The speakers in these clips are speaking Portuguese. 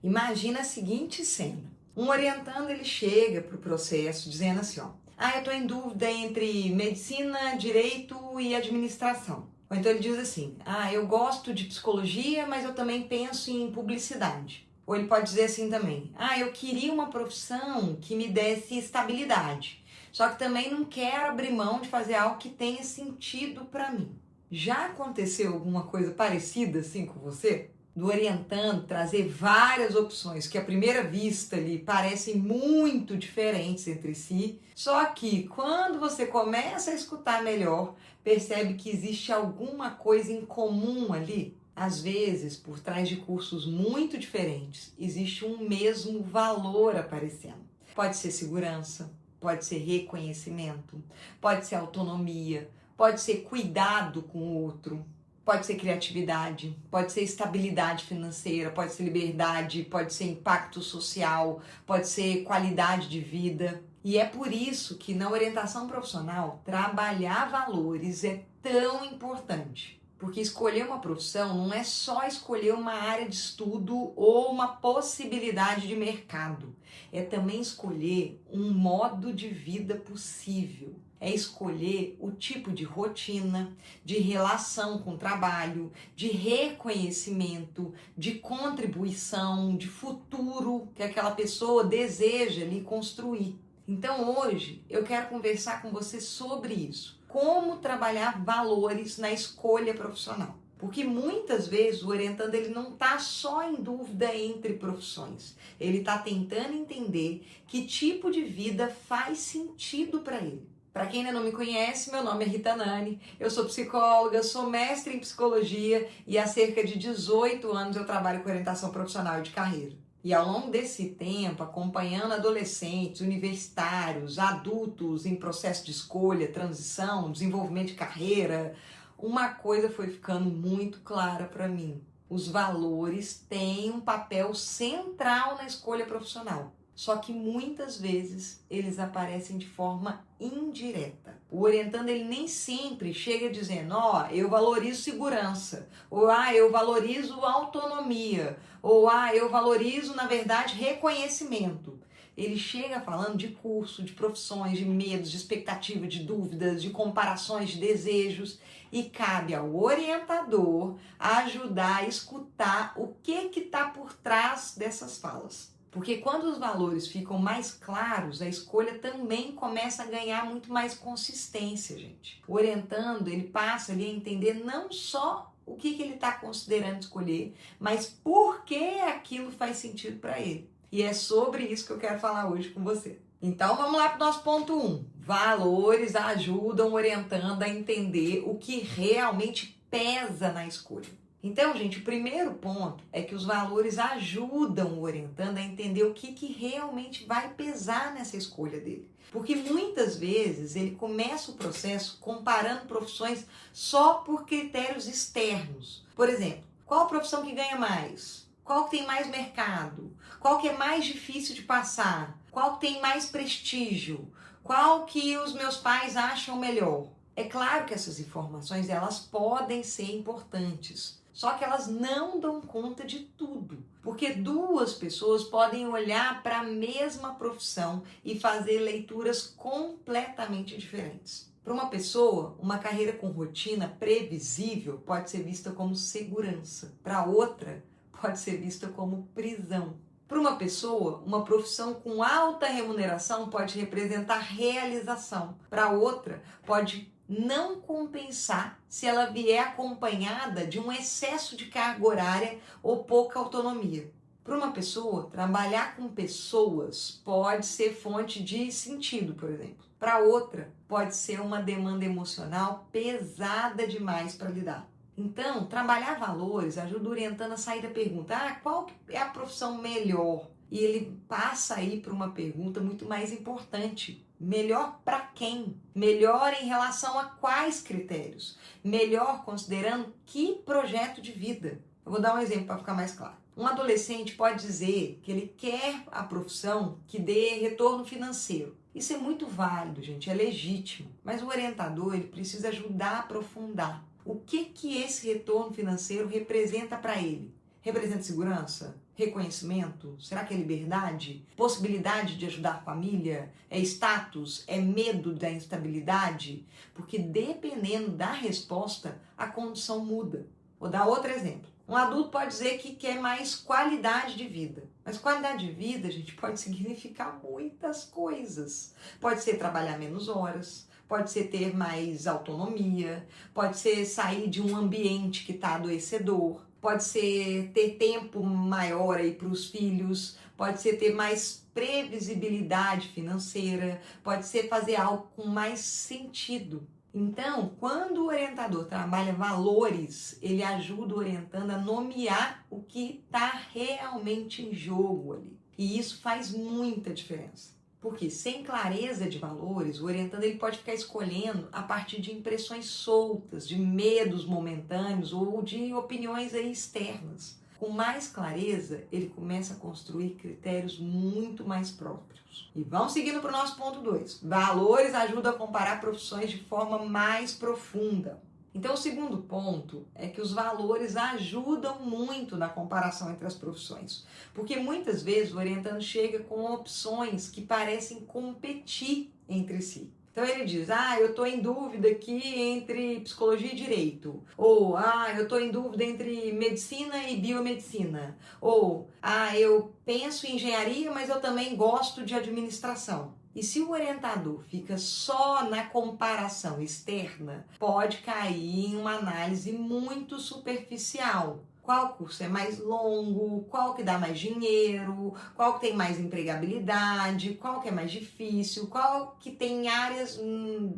Imagina a seguinte cena. Um orientando, ele chega para o processo dizendo assim, ó, eu estou em dúvida entre medicina, direito e administração. Ou então ele diz assim, eu gosto de psicologia, mas eu também penso em publicidade. Ou ele pode dizer assim também, eu queria uma profissão que me desse estabilidade, só que também não quero abrir mão de fazer algo que tenha sentido para mim. Já aconteceu alguma coisa parecida assim com você? Do orientando trazer várias opções que à primeira vista ali parecem muito diferentes entre si, só que quando você começa a escutar melhor, percebe que existe alguma coisa em comum ali. Às vezes, por trás de cursos muito diferentes, existe um mesmo valor aparecendo. Pode ser segurança, pode ser reconhecimento, pode ser autonomia, pode ser cuidado com o outro. Pode ser criatividade, pode ser estabilidade financeira, pode ser liberdade, pode ser impacto social, pode ser qualidade de vida. E é por isso que na orientação profissional, trabalhar valores é tão importante. Porque escolher uma profissão não é só escolher uma área de estudo ou uma possibilidade de mercado. É também escolher um modo de vida possível. É escolher o tipo de rotina, de relação com o trabalho, de reconhecimento, de contribuição, de futuro que aquela pessoa deseja ali construir. Então hoje eu quero conversar com você sobre isso. Como trabalhar valores na escolha profissional. Porque muitas vezes o orientando ele não está só em dúvida entre profissões. Ele está tentando entender que tipo de vida faz sentido para ele. Para quem ainda não me conhece, meu nome é Rita Nani, eu sou psicóloga, sou mestre em psicologia e há cerca de 18 anos eu trabalho com orientação profissional e de carreira. E ao longo desse tempo, acompanhando adolescentes, universitários, adultos em processo de escolha, transição, desenvolvimento de carreira, uma coisa foi ficando muito clara para mim. Os valores têm um papel central na escolha profissional. Só que muitas vezes eles aparecem de forma indireta. O orientando ele nem sempre chega dizendo, eu valorizo segurança, ou eu valorizo autonomia, ou eu valorizo, na verdade, reconhecimento. Ele chega falando de curso, de profissões, de medos, de expectativa, de dúvidas, de comparações, de desejos, e cabe ao orientador ajudar a escutar o que está por trás dessas falas. Porque quando os valores ficam mais claros, a escolha também começa a ganhar muito mais consistência, gente. O orientando, ele passa ali a entender não só o que ele está considerando escolher, mas por que aquilo faz sentido para ele. E é sobre isso que eu quero falar hoje com você. Então vamos lá para o nosso ponto 1. Valores ajudam o orientando a entender o que realmente pesa na escolha. Então, gente, o primeiro ponto é que os valores ajudam o orientando a entender o que realmente vai pesar nessa escolha dele. Porque muitas vezes ele começa o processo comparando profissões só por critérios externos. Por exemplo, qual profissão que ganha mais? Qual que tem mais mercado? Qual que é mais difícil de passar? Qual que tem mais prestígio? Qual que os meus pais acham melhor? É claro que essas informações elas podem ser importantes. Só que elas não dão conta de tudo, porque duas pessoas podem olhar para a mesma profissão e fazer leituras completamente diferentes. Para uma pessoa, uma carreira com rotina previsível pode ser vista como segurança. Para outra, pode ser vista como prisão. Para uma pessoa, uma profissão com alta remuneração pode representar realização. Para outra, pode não compensar se ela vier acompanhada de um excesso de carga horária ou pouca autonomia. Para uma pessoa, trabalhar com pessoas pode ser fonte de sentido, por exemplo. Para outra, pode ser uma demanda emocional pesada demais para lidar. Então, trabalhar valores ajuda o orientando a sair da pergunta, qual é a profissão melhor? E ele passa aí para uma pergunta muito mais importante. Melhor para quem? Melhor em relação a quais critérios? Melhor considerando que projeto de vida? Eu vou dar um exemplo para ficar mais claro. Um adolescente pode dizer que ele quer a profissão que dê retorno financeiro. Isso é muito válido, gente, é legítimo. Mas o orientador ele precisa ajudar a aprofundar. O que esse retorno financeiro representa para ele? Representa segurança? Reconhecimento? Será que é liberdade? Possibilidade de ajudar a família? É status? É medo da instabilidade? Porque dependendo da resposta, a condição muda. Vou dar outro exemplo. Um adulto pode dizer que quer mais qualidade de vida. Mas qualidade de vida, gente, pode significar muitas coisas. Pode ser trabalhar menos horas, pode ser ter mais autonomia, pode ser sair de um ambiente que está adoecedor, pode ser ter tempo maior aí para os filhos, pode ser ter mais previsibilidade financeira, pode ser fazer algo com mais sentido. Então, quando o orientador trabalha valores, ele ajuda o orientando a nomear o que está realmente em jogo ali. E isso faz muita diferença. Porque sem clareza de valores, o orientando ele pode ficar escolhendo a partir de impressões soltas, de medos momentâneos ou de opiniões aí externas. Com mais clareza, ele começa a construir critérios muito mais próprios. E vamos seguindo para o nosso ponto 2. Valores ajudam a comparar profissões de forma mais profunda. Então, o segundo ponto é que os valores ajudam muito na comparação entre as profissões. Porque muitas vezes o orientando chega com opções que parecem competir entre si. Então ele diz, eu estou em dúvida aqui entre psicologia e direito. Ou, eu estou em dúvida entre medicina e biomedicina. Ou, eu penso em engenharia, mas eu também gosto de administração. E se o orientador fica só na comparação externa, pode cair em uma análise muito superficial. Qual curso é mais longo, qual que dá mais dinheiro, qual que tem mais empregabilidade, qual que é mais difícil, qual que tem áreas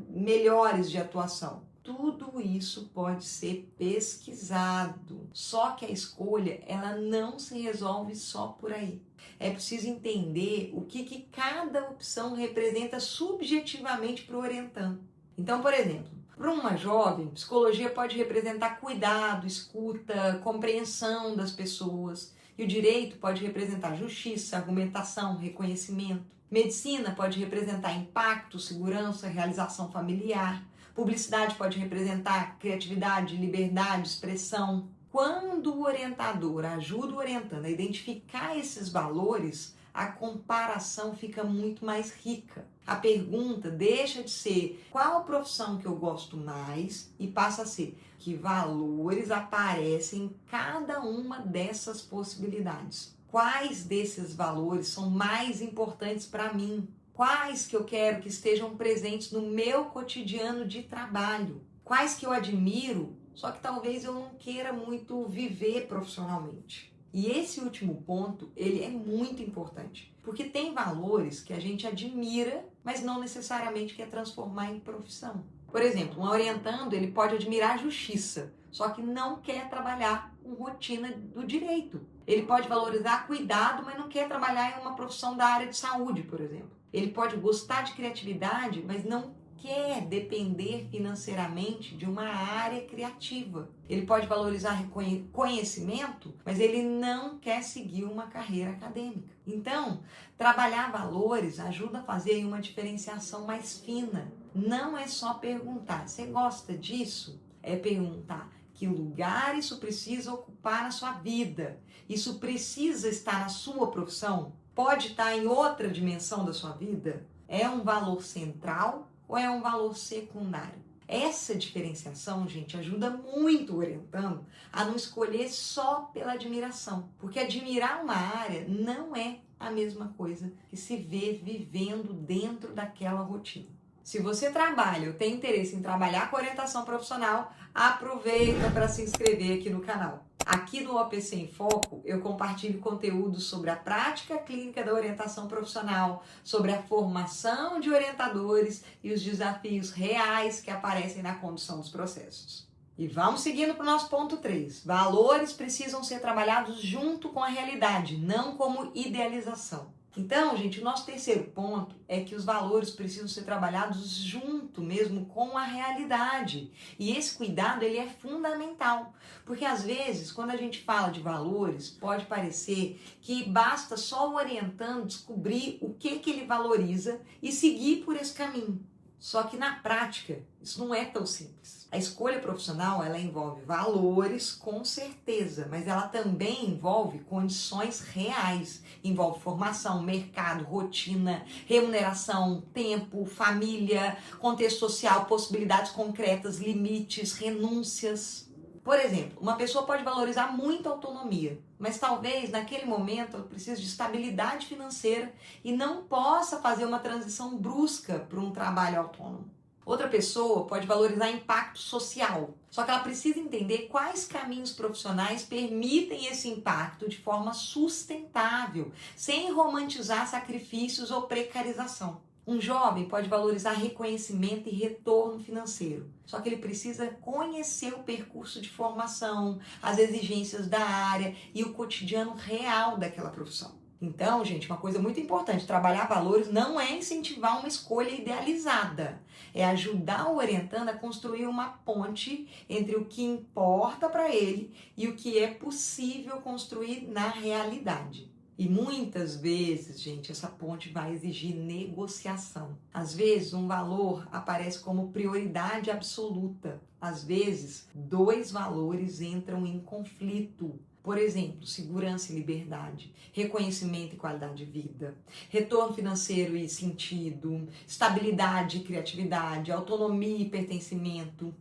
melhores de atuação. Tudo isso pode ser pesquisado, só que a escolha ela não se resolve só por aí. É preciso entender o que cada opção representa subjetivamente para o orientando. Então, por exemplo, para uma jovem, psicologia pode representar cuidado, escuta, compreensão das pessoas. E o direito pode representar justiça, argumentação, reconhecimento. Medicina pode representar impacto, segurança, realização familiar. Publicidade pode representar criatividade, liberdade, expressão. Quando o orientador ajuda o orientando a identificar esses valores, a comparação fica muito mais rica. A pergunta deixa de ser qual profissão que eu gosto mais e passa a ser que valores aparecem em cada uma dessas possibilidades. Quais desses valores são mais importantes para mim? Quais que eu quero que estejam presentes no meu cotidiano de trabalho? Quais que eu admiro, só que talvez eu não queira muito viver profissionalmente? E esse último ponto, ele é muito importante, porque tem valores que a gente admira, mas não necessariamente quer transformar em profissão. Por exemplo, um orientando, ele pode admirar a justiça, só que não quer trabalhar com rotina do direito. Ele pode valorizar cuidado, mas não quer trabalhar em uma profissão da área de saúde, por exemplo. Ele pode gostar de criatividade, mas não quer depender financeiramente de uma área criativa. Ele pode valorizar conhecimento, mas ele não quer seguir uma carreira acadêmica. Então, trabalhar valores ajuda a fazer uma diferenciação mais fina. Não é só perguntar, você gosta disso? É perguntar que lugar isso precisa ocupar na sua vida. Isso precisa estar na sua profissão? Pode estar em outra dimensão da sua vida? É um valor central ou é um valor secundário? Essa diferenciação, gente, ajuda muito o orientando a não escolher só pela admiração, porque admirar uma área não é a mesma coisa que se ver vivendo dentro daquela rotina. Se você trabalha ou tem interesse em trabalhar com orientação profissional, aproveita para se inscrever aqui no canal. Aqui no OPC em Foco, eu compartilho conteúdo sobre a prática clínica da orientação profissional, sobre a formação de orientadores e os desafios reais que aparecem na condução dos processos. E vamos seguindo para o nosso ponto 3. Valores precisam ser trabalhados junto com a realidade, não como idealização. Então, gente, o nosso terceiro ponto é que os valores precisam ser trabalhados junto mesmo com a realidade. E esse cuidado, ele é fundamental, porque às vezes, quando a gente fala de valores, pode parecer que basta só o orientando descobrir o que ele valoriza e seguir por esse caminho. Só que na prática, isso não é tão simples. A escolha profissional, ela envolve valores, com certeza, mas ela também envolve condições reais. Envolve formação, mercado, rotina, remuneração, tempo, família, contexto social, possibilidades concretas, limites, renúncias. Por exemplo, uma pessoa pode valorizar muito a autonomia, mas talvez naquele momento ela precise de estabilidade financeira e não possa fazer uma transição brusca para um trabalho autônomo. Outra pessoa pode valorizar impacto social, só que ela precisa entender quais caminhos profissionais permitem esse impacto de forma sustentável, sem romantizar sacrifícios ou precarização. Um jovem pode valorizar reconhecimento e retorno financeiro, só que ele precisa conhecer o percurso de formação, as exigências da área e o cotidiano real daquela profissão. Então, gente, uma coisa muito importante, trabalhar valores não é incentivar uma escolha idealizada, é ajudar o orientando a construir uma ponte entre o que importa para ele e o que é possível construir na realidade. E muitas vezes, gente, essa ponte vai exigir negociação. Às vezes, um valor aparece como prioridade absoluta. Às vezes, dois valores entram em conflito. Por exemplo, segurança e liberdade, reconhecimento e qualidade de vida, retorno financeiro e sentido, estabilidade e criatividade, autonomia e pertencimento.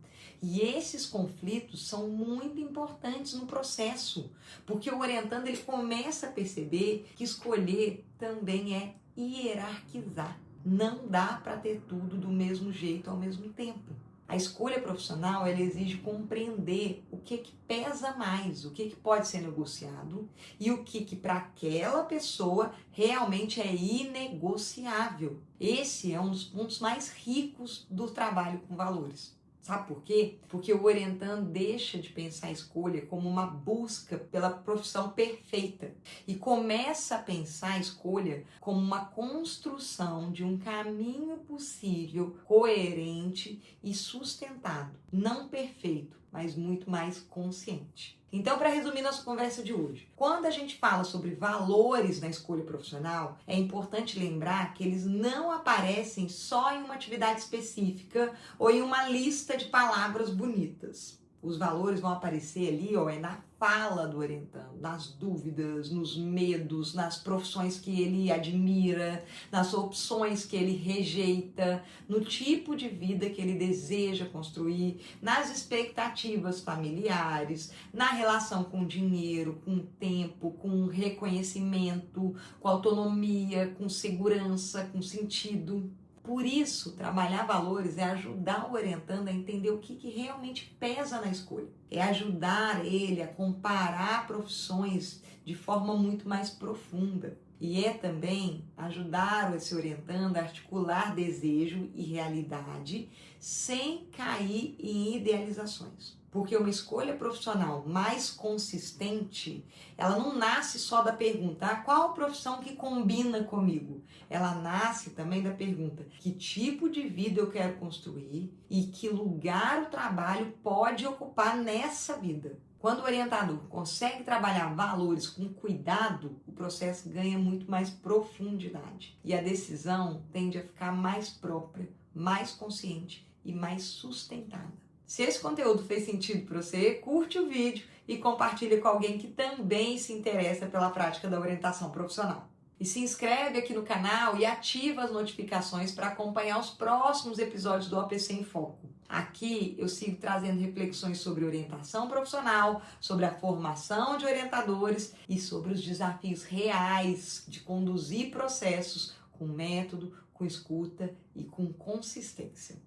E esses conflitos são muito importantes no processo, porque o orientando ele começa a perceber que escolher também é hierarquizar. Não dá para ter tudo do mesmo jeito ao mesmo tempo. A escolha profissional ela exige compreender o que pesa mais, o que pode ser negociado e o que para aquela pessoa realmente é inegociável. Esse é um dos pontos mais ricos do trabalho com valores. Sabe por quê? Porque o orientando deixa de pensar a escolha como uma busca pela profissão perfeita e começa a pensar a escolha como uma construção de um caminho possível, coerente e sustentado. Não perfeito, mas muito mais consciente. Então, para resumir nossa conversa de hoje, quando a gente fala sobre valores na escolha profissional, é importante lembrar que eles não aparecem só em uma atividade específica ou em uma lista de palavras bonitas. Os valores vão aparecer ali, na fala do orientando, nas dúvidas, nos medos, nas profissões que ele admira, nas opções que ele rejeita, no tipo de vida que ele deseja construir, nas expectativas familiares, na relação com o dinheiro, com o tempo, com o reconhecimento, com autonomia, com segurança, com sentido. Por isso, trabalhar valores é ajudar o orientando a entender o que realmente pesa na escolha. É ajudar ele a comparar profissões de forma muito mais profunda. E é também ajudar esse orientando a articular desejo e realidade sem cair em idealizações. Porque uma escolha profissional mais consistente, ela não nasce só da pergunta, qual profissão que combina comigo? Ela nasce também da pergunta, que tipo de vida eu quero construir e que lugar o trabalho pode ocupar nessa vida? Quando o orientador consegue trabalhar valores com cuidado, o processo ganha muito mais profundidade. E a decisão tende a ficar mais própria, mais consciente e mais sustentada. Se esse conteúdo fez sentido para você, curte o vídeo e compartilha com alguém que também se interessa pela prática da orientação profissional. E se inscreve aqui no canal e ativa as notificações para acompanhar os próximos episódios do OPC em Foco. Aqui eu sigo trazendo reflexões sobre orientação profissional, sobre a formação de orientadores e sobre os desafios reais de conduzir processos com método, com escuta e com consistência.